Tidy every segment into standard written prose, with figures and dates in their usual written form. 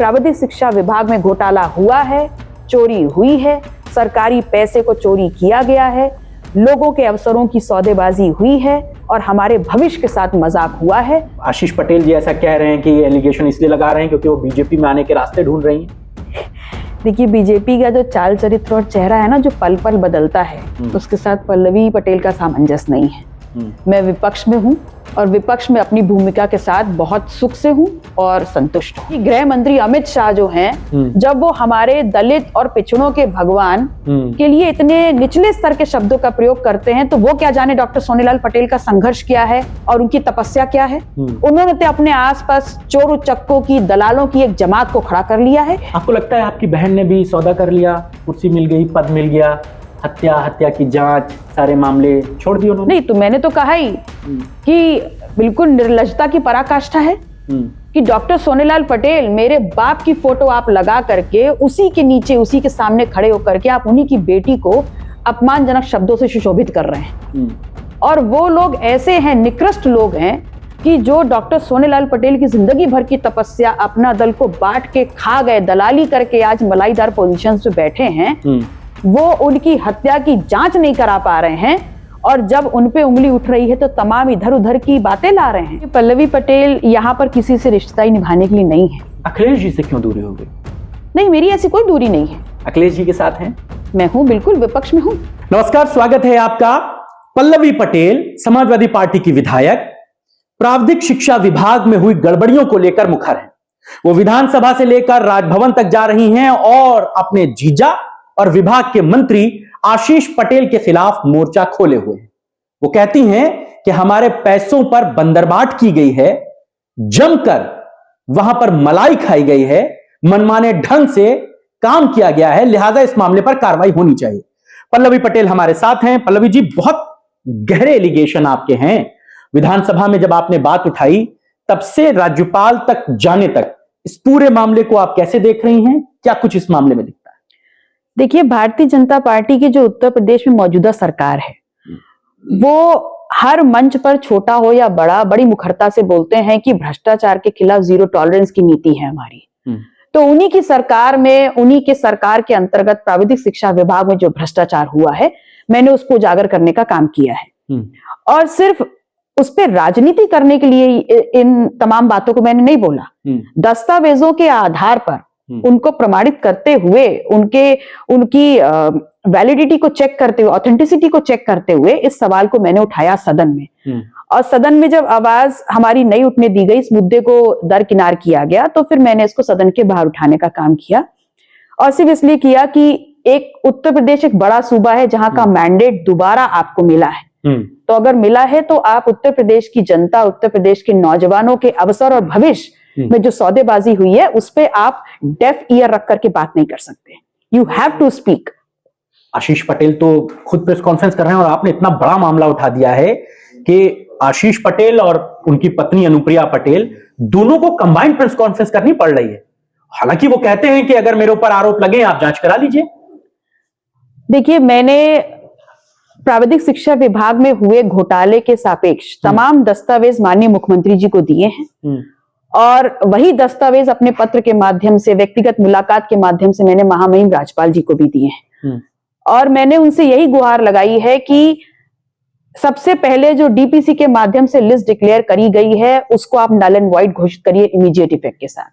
प्राविधिक शिक्षा विभाग में घोटाला हुआ है, चोरी हुई है, सरकारी पैसे को चोरी किया गया है, लोगों के अवसरों की सौदेबाजी हुई है और हमारे भविष्य के साथ मजाक हुआ है। आशीष पटेल जी ऐसा कह रहे हैं कि ये एलिगेशन इसलिए लगा रहे हैं क्योंकि वो बीजेपी में आने के रास्ते ढूंढ रही हैं। देखिए, बीजेपी का जो चाल चरित्र और चेहरा है ना, जो पल पल बदलता है, उसके साथ पल्लवी पटेल का सामंजस्य नहीं है। मैं विपक्ष में हूँ और विपक्ष में अपनी भूमिका के साथ बहुत सुख से हूँ और संतुष्ट हूँ। गृह मंत्री अमित शाह जो हैं, जब वो हमारे दलित और पिछड़ों के भगवान के लिए इतने निचले स्तर के शब्दों का प्रयोग करते हैं, तो वो क्या जाने डॉक्टर सोनीलाल पटेल का संघर्ष क्या है और उनकी तपस्या क्या है। उन्होंने तो अपने आसपास चोर उचक्कों की, दलालों की एक जमात को खड़ा कर लिया है। आपको लगता है आपकी बहन ने भी सौदा कर लिया, कुर्सी मिल गई, पद मिल गया, हत्या की जांच, सारे मामले छोड़ दिए उन्होंने? नहीं, तो मैंने तो कहा ही कि बिल्कुल निर्लजता की पराकाष्ठा है कि डॉक्टर सोनीलाल पटेल, मेरे बाप की फोटो आप लगा करके उसी के नीचे, उसी के सामने खड़े होकर के आप उन्हीं की बेटी को अपमानजनक शब्दों से सुशोभित कर रहे हैं। और वो लोग ऐसे हैं, निकृष्ट लोग हैं कि जो डॉक्टर सोनीलाल पटेल की जिंदगी भर की तपस्या, अपना दल को बांट के खा गए, दलाली करके आज मलाईदार पोजीशन पे बैठे हैं, वो उनकी हत्या की जांच नहीं करा पा रहे हैं। और जब उन पे उंगली उठ रही है तो तमाम इधर उधर की बातें ला रहे हैं। पल्लवी पटेल यहाँ पर किसी से रिश्तेदारी निभाने के लिए नहीं है। अखिलेश जी से क्यों दूरी हो गई? नहीं, मेरी ऐसी कोई दूरी नहीं है। अखिलेश जी के साथ हैं? मैं हूँ, बिल्कुल विपक्ष में हूँ। नमस्कार, स्वागत है आपका। पल्लवी पटेल समाजवादी पार्टी की विधायक प्राविधिक शिक्षा विभाग में हुई गड़बड़ियों को लेकर मुखर है। वो विधानसभा से लेकर राजभवन तक जा रही हैं और अपने जीजा और विभाग के मंत्री आशीष पटेल के खिलाफ मोर्चा खोले हुए हैं। वो कहती हैं कि हमारे पैसों पर बंदरबाट की गई है, जमकर वहां पर मलाई खाई गई है, मनमाने ढंग से काम किया गया है, लिहाजा इस मामले पर कार्रवाई होनी चाहिए। पल्लवी पटेल हमारे साथ हैं। पल्लवी जी, बहुत गहरे एलिगेशन आपके हैं। विधानसभा में जब आपने बात उठाई तब से राज्यपाल तक जाने तक इस पूरे मामले को आप कैसे देख रही हैं? क्या कुछ इस मामले में दिखता है? देखिए, भारतीय जनता पार्टी की जो उत्तर प्रदेश में मौजूदा सरकार है, वो हर मंच पर, छोटा हो या बड़ा, बड़ी मुखरता से बोलते हैं कि भ्रष्टाचार के खिलाफ जीरो टॉलरेंस की नीति है हमारी। तो उन्हीं की सरकार में, उन्हीं के सरकार के अंतर्गत प्राविधिक शिक्षा विभाग में जो भ्रष्टाचार हुआ है, मैंने उसको उजागर करने का काम किया है। और सिर्फ उस पर राजनीति करने के लिए इन तमाम बातों को मैंने नहीं बोला। दस्तावेजों के आधार पर उनको प्रमाणित करते हुए, उनकी वैलिडिटी को चेक करते हुए, ऑथेंटिसिटी को चेक करते हुए इस सवाल को मैंने उठाया सदन में। और सदन में जब आवाज हमारी नहीं उठने दी गई, इस मुद्दे को दरकिनार किया गया, तो फिर मैंने इसको सदन के बाहर उठाने का काम किया। और सिर्फ इसलिए किया कि एक उत्तर प्रदेश एक बड़ा सूबा है जहां का मैंडेट दोबारा आपको मिला है। तो अगर मिला है तो आप उत्तर प्रदेश की जनता, उत्तर प्रदेश के नौजवानों के अवसर और भविष्य में जो सौदेबाजी हुई है, उस पे आप डेफ ईयर रख करके बात नहीं कर सकते। You have to speak. Ashish Patel तो खुद प्रेस कॉन्फ्रेंस कर रहे हैं और आपने इतना बड़ा मामला उठा दिया है कि आशीष पटेल और उनकी पत्नी अनुप्रिया पटेल दोनों को कंबाइंड प्रेस कॉन्फ्रेंस करनी पड़ रही है। हालांकि वो कहते हैं कि अगर मेरे ऊपर आरोप लगे, आप जांच करा लीजिए। देखिए, मैंने प्राविधिक शिक्षा विभाग में हुए घोटाले के सापेक्ष तमाम दस्तावेज माननीय मुख्यमंत्री जी को दिए हैं और वही दस्तावेज अपने पत्र के माध्यम से, व्यक्तिगत मुलाकात के माध्यम से मैंने महामहिम राज्यपाल जी को भी दिए हैं। और मैंने उनसे यही गुहार लगाई है कि सबसे पहले जो डीपीसी के माध्यम से लिस्ट डिक्लेयर करी गई है, उसको आप नल एंड वॉइड घोषित करिए इमीडिएट इफेक्ट के साथ।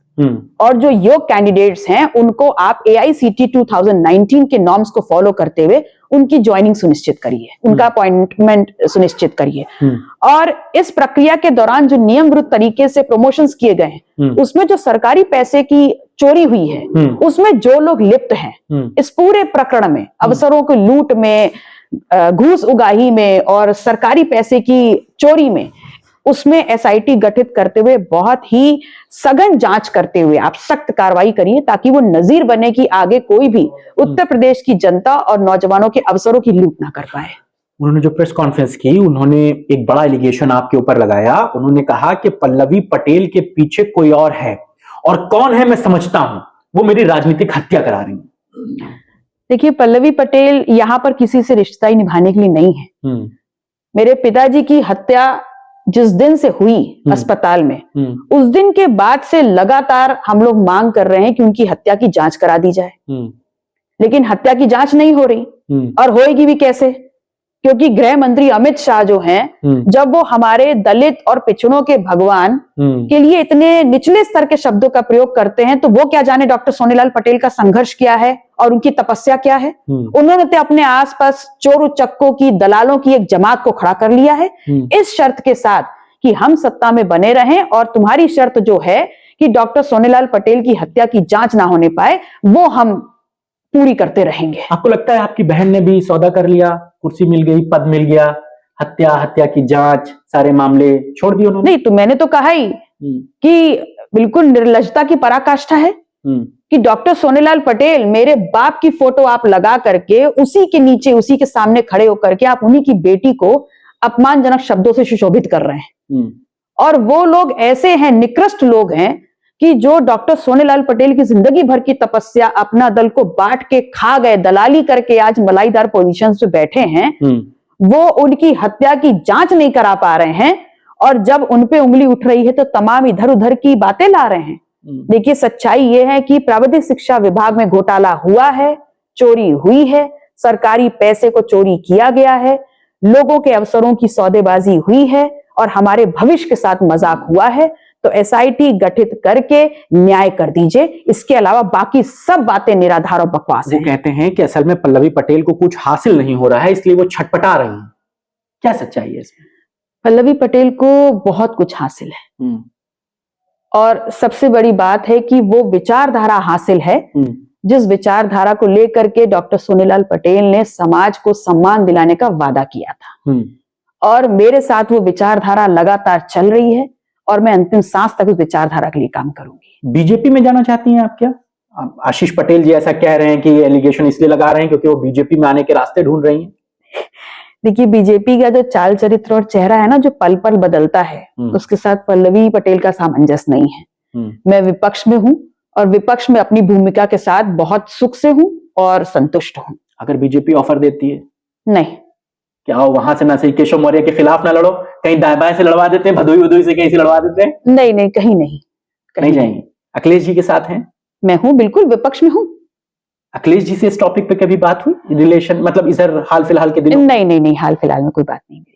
और जो योग्य कैंडिडेट्स हैं, उनको आप AICTE 2019 के नॉर्म्स को फॉलो करते हुए उनकी ज्वाइनिंग सुनिश्चित करिए, उनका अपॉइंटमेंट सुनिश्चित करिए। और इस प्रक्रिया के दौरान जो नियम विरुद्ध तरीके से प्रमोशंस किए गए हैं, उसमें जो सरकारी पैसे की चोरी हुई है, उसमें जो लोग लिप्त हैं इस पूरे प्रकरण में, अवसरों की लूट में, घूस उगाही में और सरकारी पैसे की चोरी में, उसमें SIT गठित करते हुए, बहुत ही सघन जांच करते हुए आप सख्त कार्रवाई करिए, ताकि वो नजीर बने कि आगे कोई भी उत्तर प्रदेश की जनता और नौजवानों के अवसरों की लूट ना कर पाए। उन्होंने जो प्रेस कॉन्फ्रेंस की, उन्होंने एक बड़ा एलिगेशन आपके ऊपर लगाया। उन्होंने कहा कि पल्लवी पटेल के पीछे कोई और है, और कौन है मैं समझता हूं, वो मेरी राजनीतिक हत्या करा रही है। देखिए, पल्लवी पटेल यहाँ पर किसी से रिश्तेदारी निभाने के लिए नहीं है। मेरे पिताजी की हत्या जिस दिन से हुई अस्पताल में, उस दिन के बाद से लगातार हम लोग मांग कर रहे हैं कि उनकी हत्या की जांच करा दी जाए, लेकिन हत्या की जांच नहीं हो रही और होएगी भी कैसे, क्योंकि गृह मंत्री अमित शाह जो हैं, जब वो हमारे दलित और पिछड़ों के भगवान के लिए इतने निचले स्तर के शब्दों का प्रयोग करते हैं, तो वो क्या जाने डॉक्टर सोनीलाल पटेल का संघर्ष क्या है और उनकी तपस्या क्या है। उन्होंने तो अपने आसपास चोर उचक्कों की, दलालों की एक जमात को खड़ा कर लिया है, इस शर्त के साथ कि हम सत्ता में बने रहें, और तुम्हारी शर्त जो है कि डॉक्टर सोनीलाल पटेल की हत्या की जांच ना होने पाए, वो हम पूरी करते रहेंगे। आपको लगता है आपकी बहन ने भी सौदा कर लिया, कुर्सी मिल गई, पद मिल गया, हत्या की जांच, सारे मामले छोड़ दिए उन्होंने? नहीं, तो मैंने तो कहा ही कि बिल्कुल निर्लजता की पराकाष्ठा है कि डॉक्टर सोनीलाल पटेल, मेरे बाप की फोटो आप लगा करके उसी के नीचे, उसी के सामने खड़े होकर के आप उन्हीं की बेटी को अपमानजनक शब्दों से सुशोभित कर रहे हैं। और वो लोग ऐसे हैं, निकृष्ट लोग हैं कि जो डॉक्टर सोनीलाल पटेल की जिंदगी भर की तपस्या, अपना दल को बांट के खा गए, दलाली करके आज मलाईदार पोजीशन पे बैठे हैं, वो उनकी हत्या की जांच नहीं करा पा रहे हैं, और जब उनपे उंगली उठ रही है तो तमाम इधर उधर की बातें ला रहे हैं। देखिए, सच्चाई ये है कि प्राविधिक शिक्षा विभाग में घोटाला हुआ है, चोरी हुई है, सरकारी पैसे को चोरी किया गया है, लोगों के अवसरों की सौदेबाजी हुई है, और हमारे भविष्य के साथ मजाक हुआ है। तो एसआईटी गठित करके न्याय कर दीजिए, इसके अलावा बाकी सब बातें निराधार और बकवास हैं। वो कहते हैं कि असल में पल्लवी पटेल को कुछ हासिल नहीं हो रहा है, इसलिए वो छटपटा रही हैं। क्या सच्चाई है इसमें? पल्लवी पटेल को बहुत कुछ हासिल है, और सबसे बड़ी बात है कि वो विचारधारा हासिल है, जिस विचारधारा को लेकर के डॉक्टर सोनीलाल पटेल ने समाज को सम्मान दिलाने का वादा किया था, और मेरे साथ वो विचारधारा लगातार चल रही है, और मैं अंतिम सांस तक उस विचारधारा के लिए काम करूंगी। बीजेपी में जाना चाहती हैं आप क्या? आशीष पटेल जी ऐसा कह रहे हैं कि ये एलिगेशन इसलिए लगा रहे हैं क्योंकि वो बीजेपी में आने के रास्ते ढूंढ रही हैं। देखिए, बीजेपी का जो चाल चरित्र और चेहरा है ना, जो पल पल बदलता है, उसके साथ पल्लवी पटेल का सामंजस्य नहीं है। मैं विपक्ष में हूं, और विपक्ष में अपनी भूमिका के साथ बहुत सुख से हूं और संतुष्ट हूं। अगर बीजेपी ऑफर देती है? नहीं। क्या आओ वहां से ना सही केशव मौर्य के खिलाफ ना लड़ो, कहीं दाएं बाएं से लड़वा देते हैं, भदोई वदोई से कहीं से लड़वा देते हैं? नहीं नहीं, कहीं नहीं, कहीं नहीं जाएंगे। अखिलेश जी के साथ हैं? मैं हूं, बिल्कुल विपक्ष में हूं। अखिलेश जी से इस टॉपिक पे कभी बात हुई, रिलेशन, मतलब इधर हाल फिलहाल के दिनों? नहीं नहीं नहीं, हाल फिलहाल में कोई बात नहीं हुई।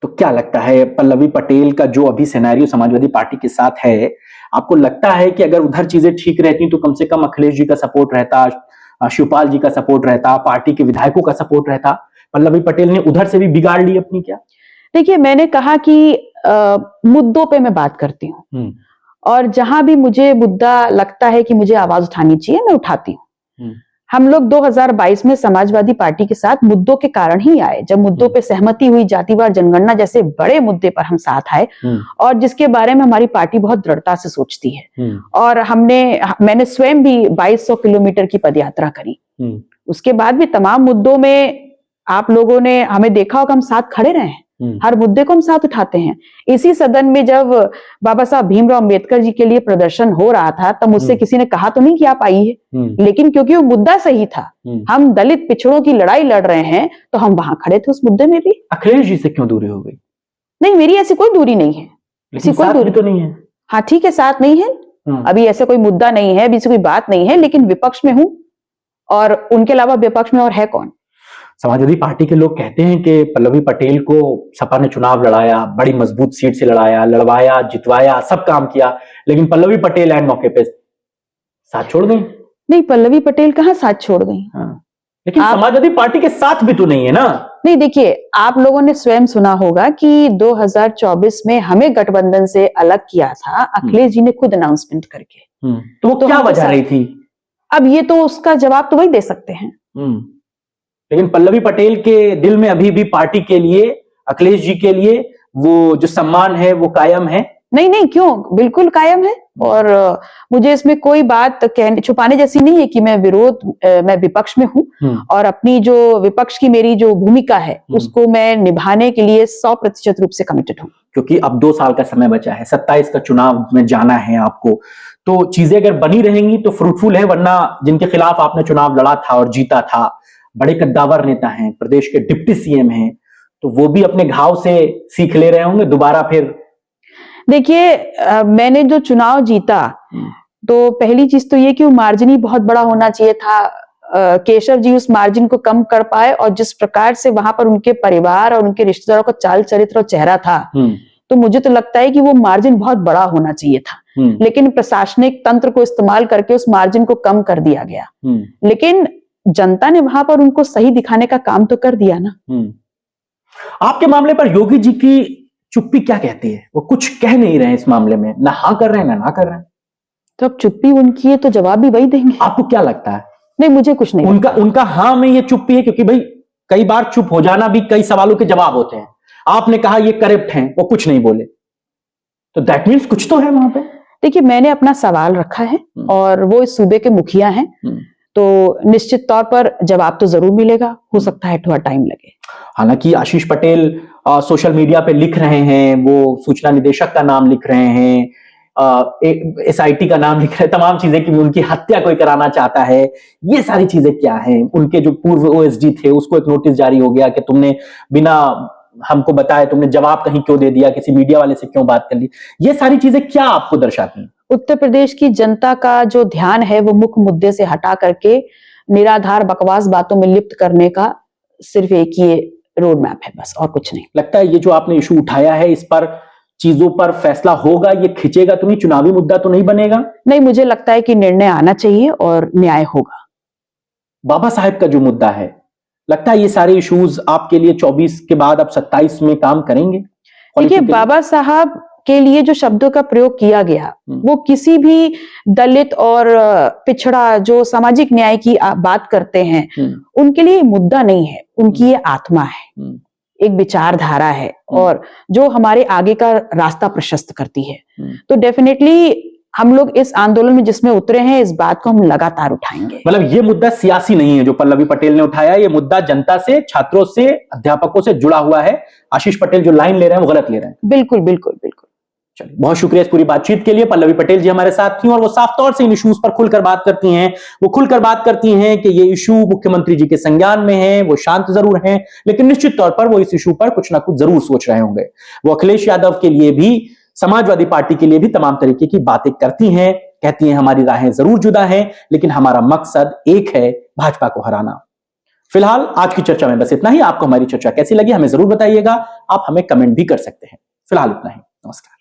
तो क्या लगता है पल्लवी पटेल का जो अभी सिनेरियो समाजवादी पार्टी के साथ है, आपको लगता है कि अगर उधर चीजें ठीक रहती तो कम से कम अखिलेश जी का सपोर्ट रहता, शिवपाल जी का सपोर्ट रहता, पार्टी के विधायकों का सपोर्ट रहता, पल्लवी पटेल ने उधर से भी बिगाड़ ली अपनी क्या? देखिए, मैंने कहा कि मुद्दों पे मैं बात करती हूँ, और जहां भी मुझे मुद्दा लगता है कि मुझे आवाज उठानी चाहिए, मैं उठाती हूँ। हम लोग 2022 में समाजवादी पार्टी के साथ मुद्दों के कारण ही आए, जब मुद्दों पे सहमति हुई, जातिवार जनगणना जैसे बड़े मुद्दे पर हम साथ आए, और जिसके बारे में हमारी पार्टी बहुत दृढ़ता से सोचती है। और मैंने स्वयं भी 2200 किलोमीटर की पदयात्रा करी। उसके बाद भी तमाम मुद्दों में आप लोगों ने हमें देखा होगा, हम साथ खड़े रहे हैं, हर मुद्दे को हम साथ उठाते हैं। इसी सदन में जब बाबा साहब भीमराव अंबेडकर जी के लिए प्रदर्शन हो रहा था, तब मुझसे किसी ने कहा तो नहीं कि आप आइए, लेकिन क्योंकि वो मुद्दा सही था, हम दलित पिछड़ों की लड़ाई लड़ रहे हैं, तो हम वहां खड़े थे उस मुद्दे में भी। अखिलेश जी से क्यों दूरी हो गई? नहीं, मेरी ऐसी कोई दूरी नहीं है। ऐसी कोई दूरी तो नहीं है? हाँ ठीक है, साथ नहीं है, अभी ऐसा कोई मुद्दा नहीं है, अभी से कोई बात नहीं है, लेकिन विपक्ष में हूं, और उनके अलावा विपक्ष में और है कौन? समाजवादी पार्टी के लोग कहते हैं कि पल्लवी पटेल को सपा ने चुनाव लड़ाया, बड़ी मजबूत सीट से लड़वाया, जितवाया, सब काम किया, लेकिन पल्लवी पटेल एंड मौके पे साथ छोड़ गई। नहीं, पल्लवी पटेल कहाँ साथ छोड़ गई? लेकिन समाजवादी पार्टी के साथ भी तो नहीं है ना। नहीं, देखिए, आप लोगों ने स्वयं सुना होगा कि 2024 में हमें गठबंधन से अलग किया था अखिलेश जी ने खुद अनाउंसमेंट करके। तो वो क्या वजह रही थी? अब ये तो उसका जवाब तो वही दे सकते हैं। लेकिन पल्लवी पटेल के दिल में अभी भी पार्टी के लिए, अखिलेश जी के लिए वो जो सम्मान है वो कायम है। नहीं नहीं, क्यों, बिल्कुल कायम है, और मुझे इसमें कोई बात छुपाने जैसी नहीं है कि मैं विपक्ष में हूं, और अपनी जो विपक्ष की मेरी जो भूमिका है उसको मैं निभाने के लिए 100% रूप से कमिटेड हूं। क्योंकि अब 2 साल का समय बचा है, 27 का चुनाव में जाना है आपको, तो चीजें अगर बनी रहेंगी तो फ्रूटफुल है, वरना जिनके खिलाफ आपने चुनाव लड़ा था और जीता था, बड़े कद्दावर नेता हैं, प्रदेश के डिप्टी सीएम हैं, तो वो भी अपने घाव से सीख ले रहे होंगे दोबारा फिर। देखिए मैंने जो चुनाव जीता तो पहली चीज तो ये कि वो मार्जिन ही बहुत बड़ा होना चाहिए था। केशव जी उस मार्जिन को कम कर पाए, और जिस प्रकार से वहां पर उनके परिवार और उनके रिश्तेदारों का चाल चरित्र और चेहरा था, तो मुझे तो लगता है कि वो मार्जिन बहुत बड़ा होना चाहिए था। लेकिन प्रशासनिक तंत्र को इस्तेमाल करके उस मार्जिन को कम कर दिया गया। लेकिन जनता ने वहां पर उनको सही दिखाने का काम तो कर दिया ना। आपके मामले पर योगी जी की चुप्पी क्या कहती है? वो कुछ कह नहीं रहे हैं इस मामले में, ना हाँ कर रहे हैं ना कर रहे हैं। तो अब चुप्पी उनकी है तो जवाब भी वही देंगे। आपको क्या लगता है? नहीं, मुझे कुछ नहीं उनका हाँ में ये चुप्पी है, क्योंकि भाई कई बार चुप हो जाना भी कई सवालों के जवाब होते हैं। आपने कहा ये करप्ट हैं, वो कुछ नहीं बोले, तो दैट मीन्स कुछ तो है वहां पे। देखिए मैंने अपना सवाल रखा है और वो इस सूबे के मुखिया हैं, तो निश्चित तौर पर जवाब तो जरूर मिलेगा। हो सकता है थोड़ा टाइम लगे। हालांकि आशीष पटेल सोशल मीडिया पे लिख रहे हैं, वो सूचना निदेशक का नाम लिख रहे हैं, SIT का नाम लिख रहे हैं, तमाम चीजें कि उनकी हत्या कोई कराना चाहता है। ये सारी चीजें क्या हैं? उनके जो पूर्व OSD थे उसको एक नोटिस जारी हो गया कि तुमने बिना हमको बताए तुमने जवाब कहीं क्यों दे दिया, किसी मीडिया वाले से क्यों बात कर ली। ये सारी चीजें क्या आपको दर्शाती हैं? उत्तर प्रदेश की जनता का जो ध्यान है वो मुख्य मुद्दे से हटा करके निराधार बकवास बातों में लिप्त करने का सिर्फ एक ही रोड मैप है, बस, और कुछ नहीं। लगता है ये जो आपने इशू उठाया है इस पर चीजों पर फैसला होगा, ये खिंचेगा तो नहीं, चुनावी मुद्दा तो नहीं बनेगा? नहीं, मुझे लगता है कि निर्णय आना चाहिए और न्याय होगा। बाबा साहेब का जो मुद्दा है, लगता है ये सारे इश्यूज आपके लिए 24 के बाद अब 27 में काम करेंगे? देखिए बाबा साहब के लिए जो शब्दों का प्रयोग किया गया वो किसी भी दलित और पिछड़ा जो सामाजिक न्याय की बात करते हैं उनके लिए मुद्दा नहीं है, उनकी ये आत्मा है, एक विचारधारा है और जो हमारे आगे का रास्ता प्रशस्त करती है। तो डेफिनेटली हम लोग इस आंदोलन में जिसमें उतरे हैं इस बात को हम लगातार उठाएंगे। मतलब ये मुद्दा सियासी नहीं है जो पल्लवी पटेल ने उठाया, ये मुद्दा जनता से, छात्रों से, अध्यापकों से जुड़ा हुआ है। आशीष पटेल जो लाइन ले रहे हैं वो गलत ले रहे हैं। बिल्कुल बिल्कुल बिल्कुल। चलिए, बहुत शुक्रिया इस पूरी बातचीत के लिए। पल्लवी पटेल जी हमारे साथ थी और वो साफ तौर से इन इश्यूज पर खुलकर बात करती हैं। वो खुलकर बात करती हैं कि ये इशू मुख्यमंत्री जी के संज्ञान में है, वो शांत जरूर हैं, लेकिन निश्चित तौर पर वो इस इशू पर कुछ ना कुछ जरूर सोच रहे होंगे। वो अखिलेश यादव के लिए भी, समाजवादी पार्टी के लिए भी तमाम तरीके की बातें करती हैं, कहती हैं हमारी राहें जरूर जुदा हैं, लेकिन हमारा मकसद एक है, भाजपा को हराना। फिलहाल आज की चर्चा में बस इतना ही। आपको हमारी चर्चा कैसी लगी हमें जरूर बताइएगा। आप हमें कमेंट भी कर सकते हैं। फिलहाल इतना ही, नमस्कार।